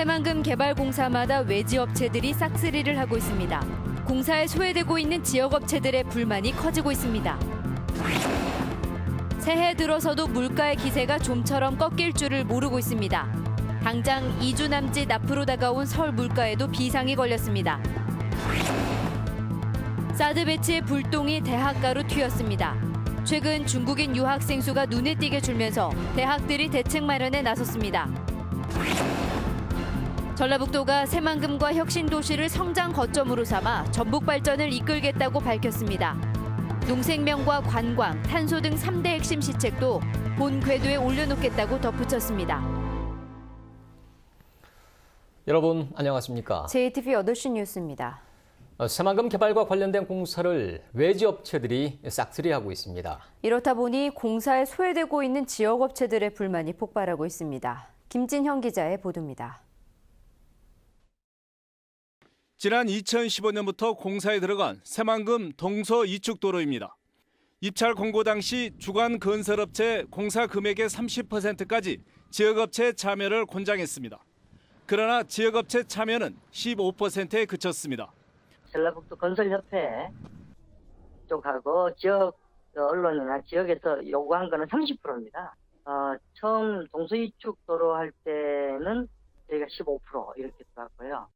새만금 개발공사마다 외지 업체들이 싹쓸이를 하고 있습니다. 공사에 소외되고 있는 지역업체들의 불만이 커지고 있습니다. 새해 들어서도 물가의 기세가 좀처럼 꺾일 줄을 모르고 있습니다. 당장 2주 남짓 앞으로 다가온 설 물가에도 비상이 걸렸습니다. 사드 배치의 불똥이 대학가로 튀었습니다. 최근 중국인 유학생 수가 눈에 띄게 줄면서 대학들이 대책 마련에 나섰습니다. 전라북도가 새만금과 혁신도시를 성장 거점으로 삼아 전북 발전을 이끌겠다고 밝혔습니다. 농생명과 관광, 탄소 등 3대 핵심 시책도 본 궤도에 올려놓겠다고 덧붙였습니다. 여러분 안녕하십니까? JTV 8시 뉴스입니다. 새만금 개발과 관련된 공사를 외지 업체들이 싹쓸이하고 있습니다. 이렇다 보니 공사에 소외되고 있는 지역업체들의 불만이 폭발하고 있습니다. 김진형 기자의 보도입니다. 지난 2015년부터 공사에 들어간 새만금 동서 이축도로입니다. 입찰 공고 당시 주관 건설업체 공사 금액의 30%까지 지역업체 참여를 권장했습니다. 그러나 지역업체 참여는 15%에 그쳤습니다. 전라북도 건설협회 쪽하고 지역 언론이나 지역에서 요구한 거는 30%입니다. 처음 동서이축도로 할 때는 저희가 15% 이렇게 들어갔고요.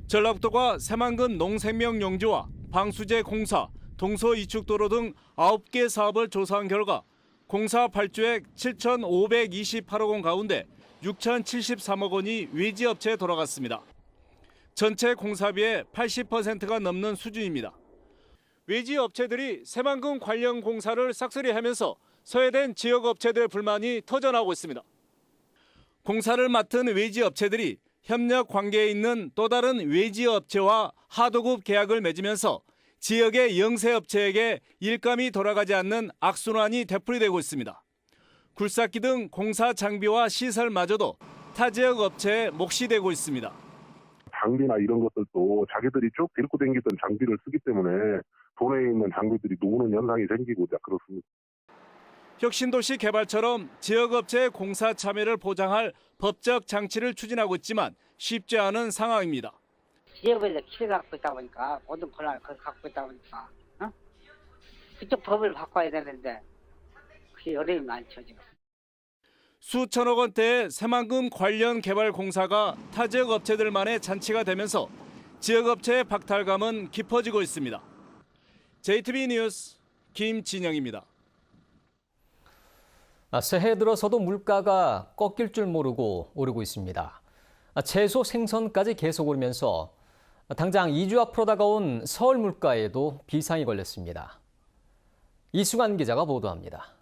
전라북도가 새만금 농생명 용지와 방수제 공사, 동서이축도로 등 9개 사업을 조사한 결과 공사 발주액 7,528억 원 가운데 6,073억 원이 외지 업체에 돌아갔습니다. 전체 공사비의 80%가 넘는 수준입니다. 외지 업체들이 새만금 관련 공사를 싹쓸이하면서 소외된 지역 업체들의 불만이 터져나오고 있습니다. 공사를 맡은 외지 업체들이 협력 관계에 있는 또 다른 외지 업체와 하도급 계약을 맺으면서 지역의 영세 업체에게 일감이 돌아가지 않는 악순환이 되풀이되고 있습니다. 굴삭기 등 공사 장비와 시설마저도 타 지역 업체에 몫이 되고 있습니다. 장비나 이런 것들도 자기들이 쭉 데리고 다니던 장비를 쓰기 때문에 도내에 있는 장비들이 녹는 현상이 생기고 그렇습니다. 혁신도시 개발처럼 지역업체의 공사 참여를 보장할 법적 장치를 추진하고 있지만 쉽지 않은 상황입니다. 지역에서 키를 갖고 있다 보니까 모든 권한을 갖고 있다 보니까 그쪽 법을 바꿔야 되는데 그게 어려움이 많죠 지금. 수천억 원대의 새만금 관련 개발 공사가 타 지역 업체들만의 잔치가 되면서 지역업체의 박탈감은 깊어지고 있습니다. JTB 뉴스 김진영입니다. 새해 들어서도 물가가 꺾일 줄 모르고 오르고 있습니다. 채소 생선까지 계속 오르면서 당장 2주 앞으로 다가온 설 물가에도 비상이 걸렸습니다. 이승환 기자가 보도합니다.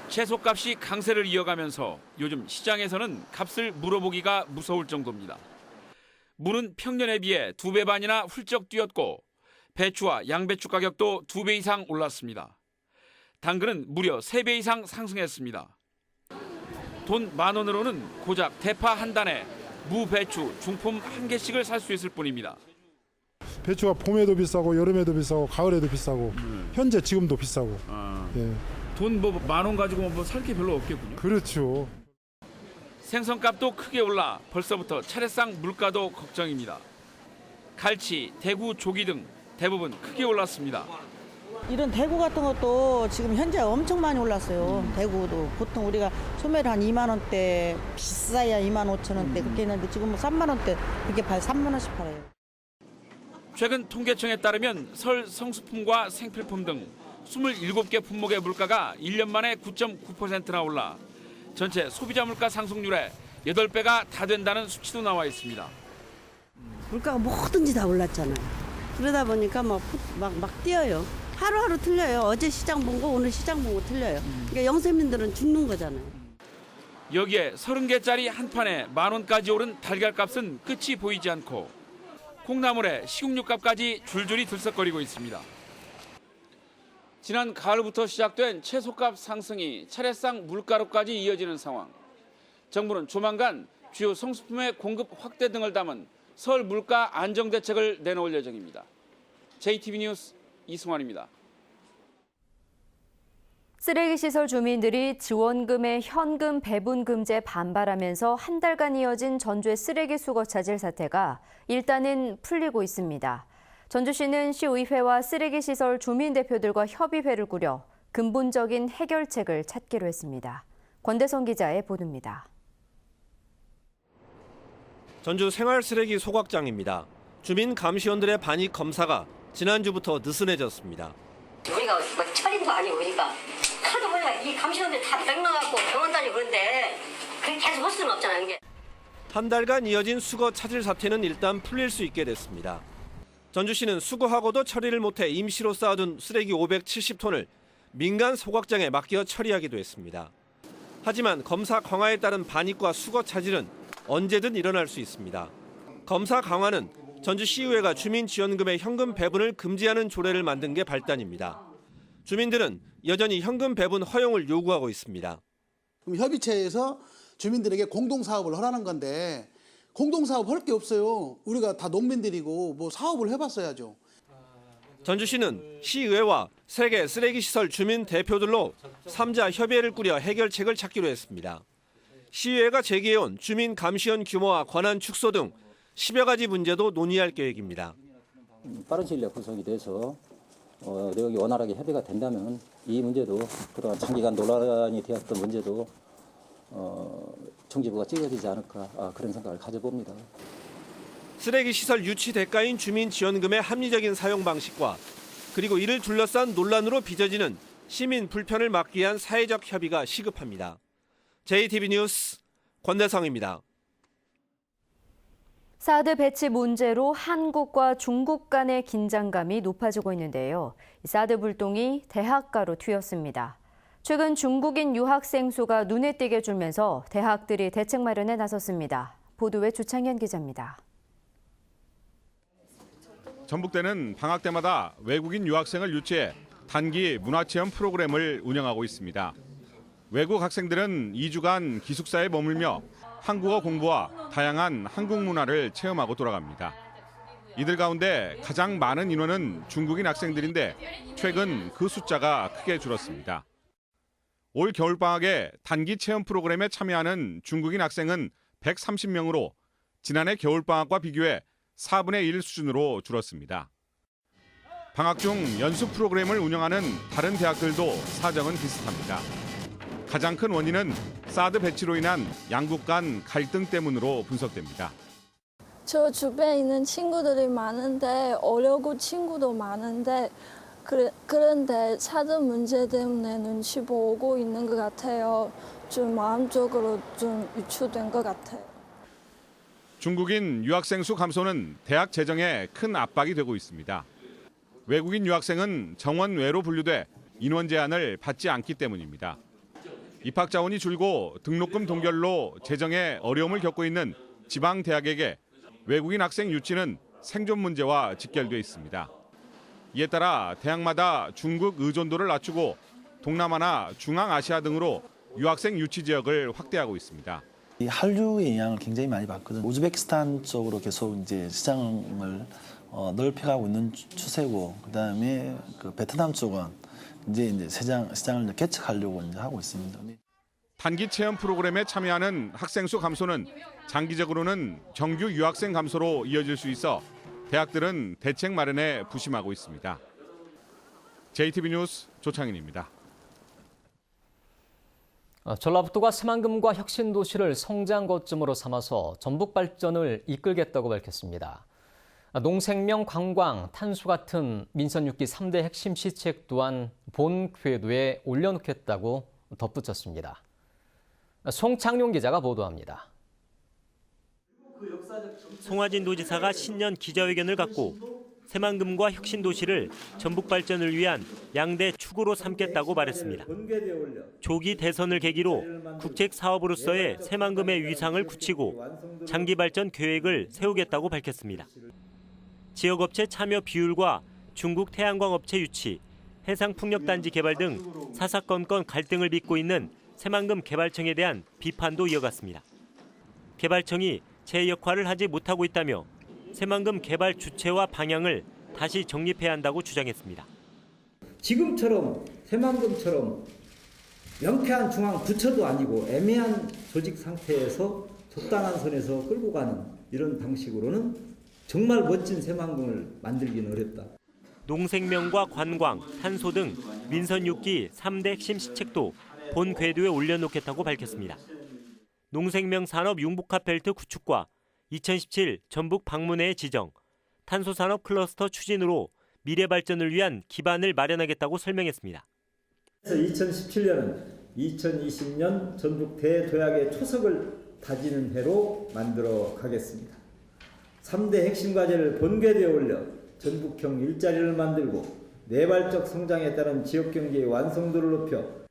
채소값이 강세를 이어가면서 요즘 시장에서는 값을 물어보기가 무서울 정도입니다. 무는 평년에 비해 2배 반이나 훌쩍 뛰었고 배추와 양배추 가격도 2배 이상 올랐습니다. 당근은 무려 3배 이상 상승했습니다. 돈 10,000원으로는 고작 대파 한 단에 무, 배추, 중품 1개씩을 살 수 있을 뿐입니다. 배추가 봄에도 비싸고 여름에도 비싸고 가을에도 비싸고 현재 지금도 비싸고. 예. 돈 10,000원 가지고 살 게 별로 없겠군요. 그렇죠. 생선값도 크게 올라 벌써부터 차례상 물가도 걱정입니다. 갈치, 대구, 조기 등 대부분 크게 올랐습니다. 이런 대구 같은 것도 지금 현재 엄청 많이 올랐어요. 대구도 보통 우리가 소매를 한 2만 원대, 비싸야 2만 5천 원대 그렇게 했는데 지금 뭐 3만 원대 그렇게 3만 원씩 팔아요. 최근 통계청에 따르면 설 성수품과 생필품 등 27개 품목의 물가가 1년 만에 9.9%나 올라 전체 소비자 물가 상승률의 8배가 다 된다는 수치도 나와 있습니다. 물가가 뭐든지 다 올랐잖아요. 그러다 보니까 막 뛰어요. 하루하루 틀려요. 어제 시장 본 거 오늘 시장 본 거 틀려요. 그러니까 영세민들은 죽는 거잖아요. 여기에 30개짜리 한 판에 10,000원까지 오른 달걀값은 끝이 보이지 않고 콩나물에 식용유값까지 줄줄이 들썩거리고 있습니다. 지난 가을부터 시작된 채소값 상승이 차례상 물가로까지 이어지는 상황. 정부는 조만간 주요 성수품의 공급 확대 등을 담은 설 물가 안정 대책을 내놓을 예정입니다. JTB 뉴스 이승환입니다. 쓰레기 시설 주민들이 지원금의 현금 배분 금지에 반발하면서 한 달간 이어진 전주의 쓰레기 수거 차질 사태가 일단은 풀리고 있습니다. 전주시는 시의회와 쓰레기 시설 주민 대표들과 협의회를 꾸려 근본적인 해결책을 찾기로 했습니다. 권대성 기자의 보도입니다. 전주 생활쓰레기 소각장입니다. 주민 감시원들의 반입 검사가 지난주부터 느슨해졌습니다. 우리가 뭐 처리도 아니고 그러니까 하도 보니까 이 감시원들 다 백나갖고 병원 다니고 그런데 그게 계속 할 수는 없잖아요. 이게. 한 달간 이어진 수거 차질 사태는 일단 풀릴 수 있게 됐습니다. 전주시는 수거하고도 처리를 못해 임시로 쌓아둔 쓰레기 570톤을 민간 소각장에 맡겨 처리하기도 했습니다. 하지만 검사 강화에 따른 반입과 수거 차질은 언제든 일어날 수 있습니다. 검사 강화는 전주시의회가 주민지원금의 현금 배분을 금지하는 조례를 만든 게 발단입니다. 주민들은 여전히 현금 배분 허용을 요구하고 있습니다. 그럼 협의체에서 주민들에게 공동사업을 하라는 건데 공동사업 할 게 없어요. 우리가 다 농민들이고 뭐 사업을 해봤어야죠. 전주시는 시의회와 세계 쓰레기시설 주민 대표들로 3자 협의회를 꾸려 해결책을 찾기로 했습니다. 시의회가 제기해온 주민 감시원 규모와 권한 축소 등 10여 가지 문제도 논의할 계획입니다. 빠른 시일 내에 구성이 돼서 내용이 원활하게 협의가 된다면 이 문제도 그동안 장기간 논란이 되었던 문제도 정지부가 찌그러지지 않을까 그런 생각을 가져봅니다. 쓰레기시설 유치 대가인 주민지원금의 합리적인 사용 방식과 그리고 이를 둘러싼 논란으로 빚어지는 시민 불편을 막기 위한 사회적 협의가 시급합니다. JTB 뉴스 권대성입니다. 사드 배치 문제로 한국과 중국 간의 긴장감이 높아지고 있는데요. 사드 불똥이 대학가로 튀었습니다. 최근 중국인 유학생 수가 눈에 띄게 줄면서 대학들이 대책 마련에 나섰습니다. 보도에 주창현 기자입니다. 전북대는 방학 때마다 외국인 유학생을 유치해 단기 문화체험 프로그램을 운영하고 있습니다. 외국 학생들은 2주간 기숙사에 머물며 한국어 공부와 다양한 한국 문화를 체험하고 돌아갑니다. 이들 가운데 가장 많은 인원은 중국인 학생들인데 최근 그 숫자가 크게 줄었습니다. 올 겨울방학에 단기 체험 프로그램에 참여하는 중국인 학생은 130명으로 지난해 겨울방학과 비교해 4분의 1 수준으로 줄었습니다. 방학 중 연수 프로그램을 운영하는 다른 대학들도 사정은 비슷합니다. 가장 큰 원인은 사드 배치로 인한 양국 간 갈등 때문으로 분석됩니다. 저 주변에 있는 친구들이 많은데 어려고 친구도 많은데 그런데 사드 문제 때문에 눈치 보고 있는 것 같아요. 좀 마음적으로 좀 유추된 것 같아요. 중국인 유학생 수 감소는 대학 재정에 큰 압박이 되고 있습니다. 외국인 유학생은 정원 외로 분류돼 인원 제한을 받지 않기 때문입니다. 입학 자원이 줄고 등록금 동결로 재정에 어려움을 겪고 있는 지방 대학에게 외국인 학생 유치는 생존 문제와 직결돼 있습니다. 이에 따라 대학마다 중국 의존도를 낮추고 동남아나 중앙아시아 등으로 유학생 유치 지역을 확대하고 있습니다. 이 한류의 영향을 굉장히 많이 받거든요. 우즈베키스탄 쪽으로 계속 이제 시장을 넓혀가고 있는 추세고, 그다음에 그 베트남 쪽은 이제 시장을 개척하려고 이제 하고 있습니다. 단기 체험 프로그램에 참여하는 학생 수 감소는 장기적으로는 정규 유학생 감소로 이어질 수 있어 대학들은 대책 마련에 부심하고 있습니다. JTB 뉴스 조창인입니다. 전라북도가 새만금과 혁신도시를 성장 거점으로 삼아서 전북 발전을 이끌겠다고 밝혔습니다. 농생명, 관광, 탄소 같은 민선 6기 3대 핵심 시책 또한 본 궤도에 올려놓겠다고 덧붙였습니다. 송창용 기자가 보도합니다. 송하진 도지사가 신년 기자회견을 갖고 새만금과 혁신도시를 전북 발전을 위한 양대 축으로 삼겠다고 말했습니다. 조기 대선을 계기로 국책 사업으로서의 새만금의 위상을 굳히고 장기 발전 계획을 세우겠다고 밝혔습니다. 지역업체 참여 비율과 중국 태양광 업체 유치, 해상풍력단지 개발 등 사사건건 갈등을 빚고 있는 새만금 개발청에 대한 비판도 이어갔습니다. 개발청이 제 역할을 하지 못하고 있다며 새만금 개발 주체와 방향을 다시 정립해야 한다고 주장했습니다. 지금처럼 새만금처럼 명쾌한 중앙 부처도 아니고 애매한 조직 상태에서 적당한 선에서 끌고 가는 이런 방식으로는 정말 멋진 새만금을 만들기는 어렵다. 농생명과 관광, 탄소 등 민선 6기 3대 핵심 시책도 본 궤도에 올려놓겠다고 밝혔습니다. 농생명 산업 융복합 벨트 구축과 2017 전북 방문회의 지정, 탄소산업 클러스터 추진으로 미래 발전을 위한 기반을 마련하겠다고 설명했습니다. 2017년은 2020년 전북 대도약의 초석을 다지는 해로 만들어 가겠습니다. 3대 핵심 과제를 본궤도에 올려 전북형 일자리를 만들고 내발적 성장에 따른 지역경제의 완성도를 높여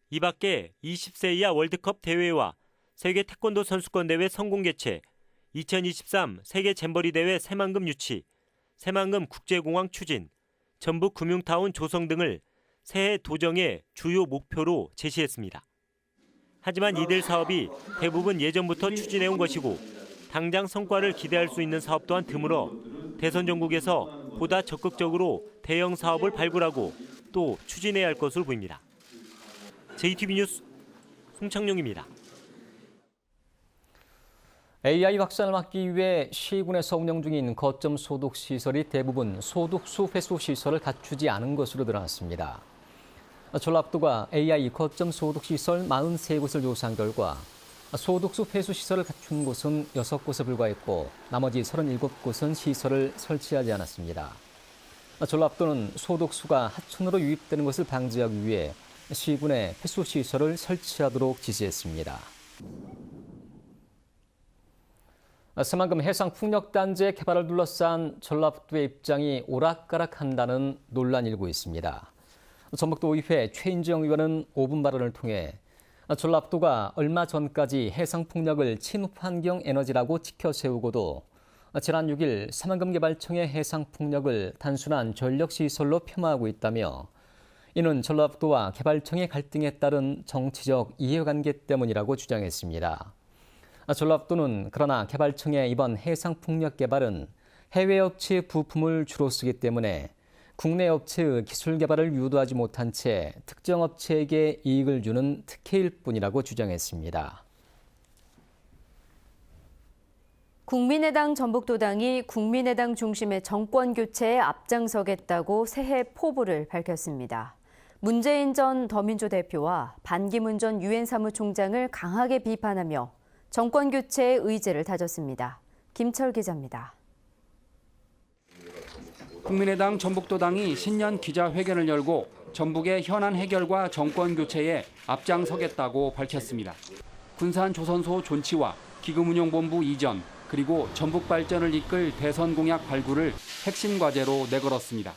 이 밖에 20세 이하 월드컵 대회와 세계 태권도 선수권 대회 성공 개최, 2023 세계 잼버리 대회 새만금 유치, 새만금 국제공항 추진, 전북 금융타운 조성 등을 새해 도정의 주요 목표로 제시했습니다. 하지만 이들 사업이 대부분 예전부터 추진해온 것이고 당장 성과를 기대할 수 있는 사업 또한 드물어 대선 전국에서 보다 적극적으로 대형 사업을 발굴하고 또 추진해야 할 것으로 보입니다. JTB 뉴스 송창용입니다. AI 확산을 막기 위해 시군에서 운영 중인 거점 소독 시설이 대부분 소독수 회수 시설을 갖추지 않은 것으로 드러났습니다. 전라북도가 AI 거점 소독 시설 43곳을 조사한 결과 소독수 회수 시설을 갖춘 곳은 6곳에 불과했고 나머지 37곳은 시설을 설치하지 않았습니다. 전라북도는 소독수가 하천으로 유입되는 것을 방지하기 위해 시군에 회수 시설을 설치하도록 지시했습니다. 새만금 해상풍력단지의 개발을 둘러싼 전라북도의 입장이 오락가락한다는 논란이 일고 있습니다. 전북도의회 최인정 의원은 5분 발언을 통해 전라북도가 얼마 전까지 해상풍력을 친환경 에너지라고 지켜세우고도 지난 6일 새만금 개발청의 해상풍력을 단순한 전력시설로 폄하하고 있다며 이는 전라북도와 개발청의 갈등에 따른 정치적 이해관계 때문이라고 주장했습니다. 전라북도는 그러나 개발청의 이번 해상풍력 개발은 해외 업체의 부품을 주로 쓰기 때문에 국내 업체의 기술 개발을 유도하지 못한 채 특정 업체에게 이익을 주는 특혜일 뿐이라고 주장했습니다. 국민의당 전북도당이 국민의당 중심의 정권 교체에 앞장서겠다고 새해 포부를 밝혔습니다. 문재인 전 더민주 대표와 반기문 전 유엔 사무총장을 강하게 비판하며 정권 교체의 의지를 다졌습니다. 김철 기자입니다. 국민의당 전북도당이 신년 기자회견을 열고 전북의 현안 해결과 정권 교체에 앞장서겠다고 밝혔습니다. 군산조선소 존치와 기금운용본부 이전, 그리고 전북 발전을 이끌 대선 공약 발굴을 핵심 과제로 내걸었습니다.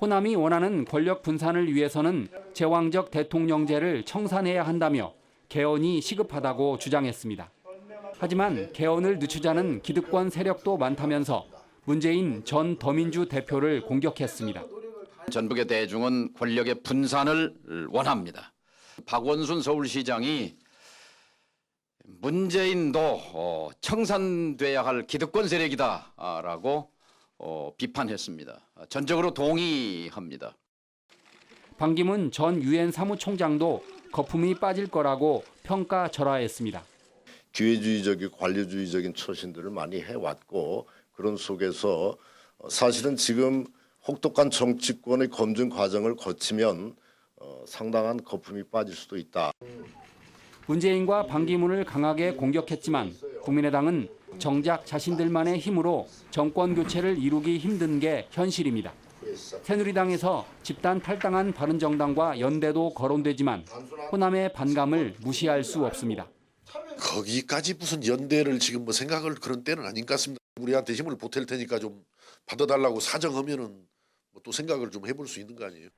호남이 원하는 권력 분산을 위해서는 제왕적 대통령제를 청산해야 한다며 개헌이 시급하다고 주장했습니다. 하지만 개헌을 늦추자는 기득권 세력도 많다면서 문재인 전 더민주 대표를 공격했습니다. 전북의 대중은 권력의 분산을 원합니다. 박원순 서울시장이 문재인도 청산돼야 할 기득권 세력이다라고 비판했습니다. 전적으로 동의합니다. 반기문 전 유엔 사무총장도 거품이 빠질 거라고 평가절하했습니다. 기회주의적이고 관료주의적인 처신들을 많이 해왔고 그런 속에서 사실은 지금 혹독한 정치권의 검증 과정을 거치면 상당한 거품이 빠질 수도 있다. 문재인과 반기문을 강하게 공격했지만 국민의당은 정작 자신들만의 힘으로 정권 교체를 이루기 힘든 게 현실입니다. 새누리당에서 집단 탈당한 바른정당과 연대도 거론되지만 호남의 반감을 무시할 수 없습니다. 거기까지 무슨 연대를 지금 뭐 생각을 그런 때는 아닌 것 같습니다. 우리한테 힘을 보탤 테니까 좀 받아달라고 사정하면은 또 생각을 좀 해볼 수 있는 거 아니에요.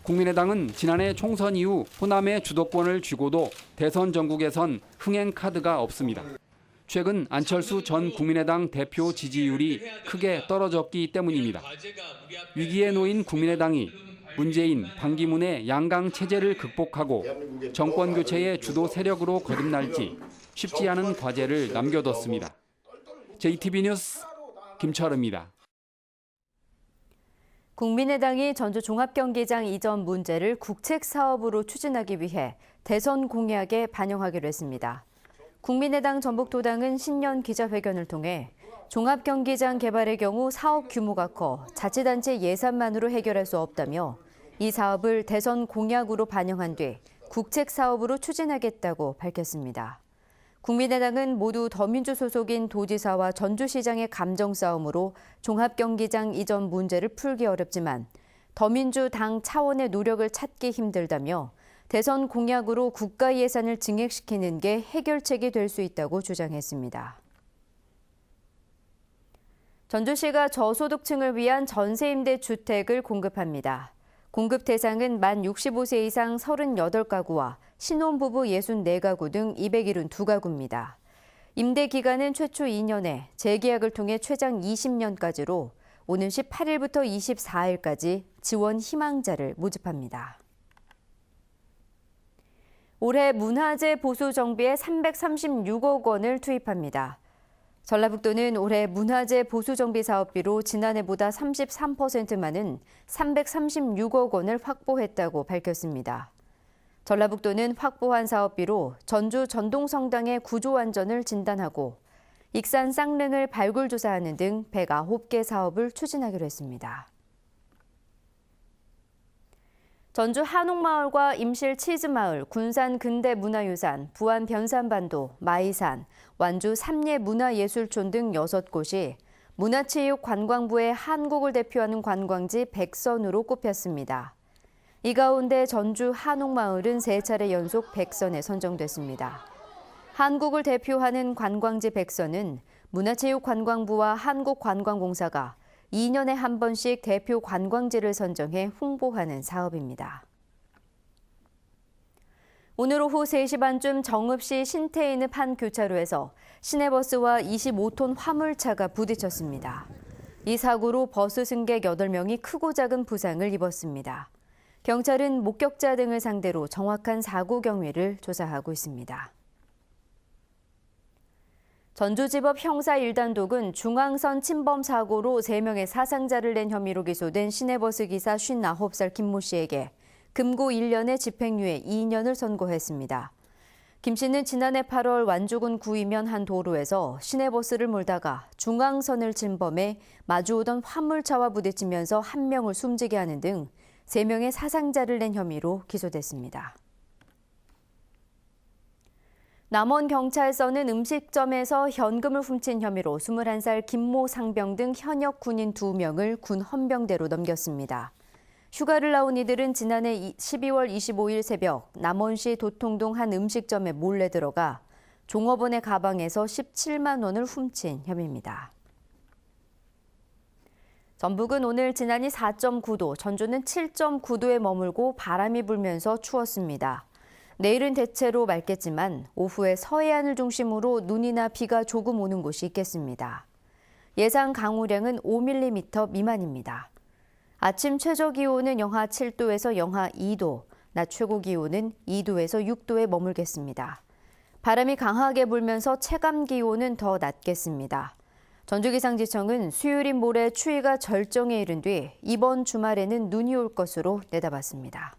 국민의당은 지난해 총선 이후 호남의 주도권을 쥐고도 대선 전국에선 흥행 카드가 없습니다. 최근 안철수 전 국민의당 대표 지지율이 크게 떨어졌기 때문입니다. 위기에 놓인 국민의당이 문재인, 반기문의 양강 체제를 극복하고 정권 교체의 주도 세력으로 거듭날지 쉽지 않은 과제를 남겨뒀습니다. JTB 뉴스 김철우입니다. 국민의당이 전주 종합경기장 이전 문제를 국책사업으로 추진하기 위해 대선 공약에 반영하기로 했습니다. 국민의당 전북도당은 신년 기자회견을 통해 종합경기장 개발의 경우 사업 규모가 커 자치단체 예산만으로 해결할 수 없다며 이 사업을 대선 공약으로 반영한 뒤 국책사업으로 추진하겠다고 밝혔습니다. 국민의당은 모두 더민주 소속인 도지사와 전주시장의 감정 싸움으로 종합경기장 이전 문제를 풀기 어렵지만 더민주 당 차원의 노력을 찾기 힘들다며 대선 공약으로 국가 예산을 증액시키는 게 해결책이 될 수 있다고 주장했습니다. 전주시가 저소득층을 위한 전세임대 주택을 공급합니다. 공급 대상은 만 65세 이상 38가구와 신혼부부 64가구 등 272가구입니다. 임대 기간은 최초 2년에 재계약을 통해 최장 20년까지로 오는 18일부터 24일까지 지원 희망자를 모집합니다. 올해 문화재 보수 정비에 336억 원을 투입합니다. 전라북도는 올해 문화재 보수 정비 사업비로 지난해보다 33% 많은 336억 원을 확보했다고 밝혔습니다. 전라북도는 확보한 사업비로 전주 전동성당의 구조 완전을 진단하고 익산 쌍릉을 발굴 조사하는 등 109개 사업을 추진하기로 했습니다. 전주 한옥마을과 임실 치즈마을, 군산 근대문화유산, 부안 변산반도, 마이산, 완주 삼례문화예술촌 등 6곳이 문화체육관광부의 한국을 대표하는 관광지 100선으로 꼽혔습니다. 이 가운데 전주 한옥마을은 3차례 연속 100선에 선정됐습니다. 한국을 대표하는 관광지 100선은 문화체육관광부와 한국관광공사가 2년에 한 번씩 대표 관광지를 선정해 홍보하는 사업입니다. 오늘 오후 3시 반쯤 정읍시 신태인읍 한 교차로에서 시내버스와 25톤 화물차가 부딪혔습니다. 이 사고로 버스 승객 8명이 크고 작은 부상을 입었습니다. 경찰은 목격자 등을 상대로 정확한 사고 경위를 조사하고 있습니다. 전주지법 형사 1단독은 중앙선 침범 사고로 3명의 사상자를 낸 혐의로 기소된 시내버스 기사 59살 김모 씨에게 금고 1년에 집행유예 2년을 선고했습니다. 김 씨는 지난해 8월 완주군 구이면 한 도로에서 시내버스를 몰다가 중앙선을 침범해 마주오던 화물차와 부딪히면서 1명을 숨지게 하는 등 3명의 사상자를 낸 혐의로 기소됐습니다. 남원경찰서는 음식점에서 현금을 훔친 혐의로 21살 김모 상병 등 현역 군인 2명을 군 헌병대로 넘겼습니다. 휴가를 나온 이들은 지난해 12월 25일 새벽 남원시 도통동 한 음식점에 몰래 들어가 종업원의 가방에서 17만 원을 훔친 혐의입니다. 전북은 오늘 지난이 4.9도, 전주는 7.9도에 머물고 바람이 불면서 추웠습니다. 내일은 대체로 맑겠지만 오후에 서해안을 중심으로 눈이나 비가 조금 오는 곳이 있겠습니다. 예상 강우량은 5mm 미만입니다. 아침 최저 기온은 영하 7도에서 영하 2도, 낮 최고 기온은 2도에서 6도에 머물겠습니다. 바람이 강하게 불면서 체감 기온은 더 낮겠습니다. 전주기상지청은 수요일인 모레 추위가 절정에 이른 뒤 이번 주말에는 눈이 올 것으로 내다봤습니다.